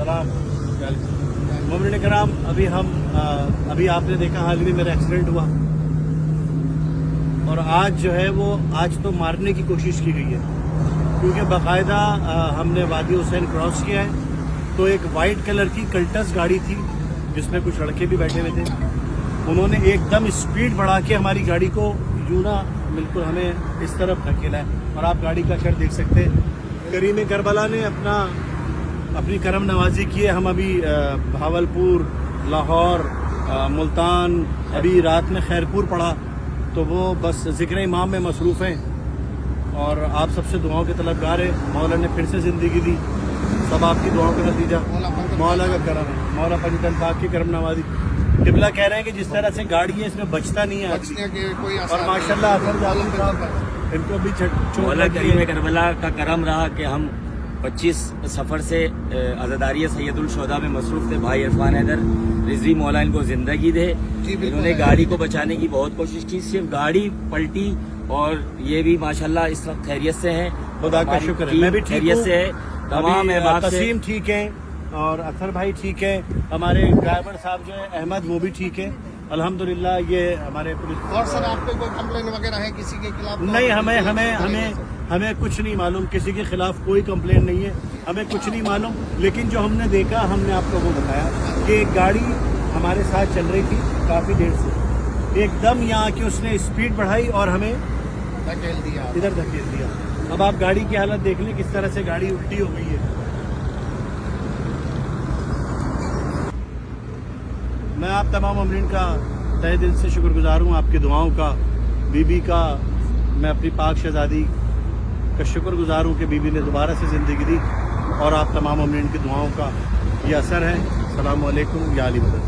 सलाम। मोमिन कराम, अभी आपने देखा हाल ही में मेरा एक्सीडेंट हुआ और आज जो है वो आज तो मारने की कोशिश की गई है, क्योंकि बाकायदा हमने वादी हुसैन क्रॉस किया है तो एक वाइट कलर की कल्टस गाड़ी थी जिसमें कुछ लड़के भी बैठे हुए थे। उन्होंने एकदम स्पीड बढ़ा के हमारी गाड़ी को यूं ना बिल्कुल हमें इस तरफ धकेला है और आप गाड़ी का कर देख सकते हैं। करीम करबला ने अपनी करम नवाजी की है। हम अभी भावलपुर, लाहौर, मुल्तान, अभी रात में खैरपुर पढ़ा तो वो बस ज़िक्र इमाम में मसरूफ़ हैं और आप सबसे दुआओं के तलबगार हैं। मौला ने फिर से ज़िंदगी दी, सब आपकी दुआओं का नतीजा मौला का करम है। मौला पंजतन पाक की करम नवाजी। क़िबला कह रहे हैं कि जिस तरह से गाड़ी है इसमें बचता नहीं है और माशाल्लाह अफर जालम साहब इनको भी मौला करीम करबला का करम रहा कि हम 25 सफ़र से अज़ादारी सैयदुल शुहदा में मसरूफ़ थे। भाई इरफान हैदर रिजवी मौला इनको ज़िंदगी दे। इन्होंने गाड़ी को बचाने की बहुत कोशिश की, सिर्फ गाड़ी पलटी और ये भी माशाल्लाह इस वक्त खैरियत से हैं। खुदा का शुक्र है, मैं भी खैरियत से है। तमाम तसीम ठीक है और अथर भाई ठीक है, हमारे ड्राइवर साहब जो है अहमद वो भी ठीक है अल्हम्दुलिल्लाह। ये हमारे पुलिस और सर आप पे कोई कंप्लेन वगैरह है किसी के खिलाफ? नहीं, हमें कुछ नहीं मालूम, किसी के खिलाफ कोई कंप्लेन नहीं है, हमें कुछ नहीं मालूम। लेकिन जो हमने देखा हमने आपको वो बताया कि एक गाड़ी हमारे साथ चल रही थी काफ़ी देर से, एकदम यहाँ आके उसने स्पीड बढ़ाई और हमें धकेल दिया, इधर धकेल दिया। अब आप गाड़ी की हालत देख लें किस तरह से गाड़ी उल्टी हो गई है। मैं आप तमाम अमरीन का तहे दिल से शुक्रगुजार हूँ, आपकी दुआओं का, बीबी का। मैं अपनी पाक शहजादी का शुक्रगुजार हूँ कि बीबी ने दोबारा से ज़िंदगी दी और आप तमाम अमरीन की दुआओं का ये असर है। अस्सलामु अलैकुम या अली मदद।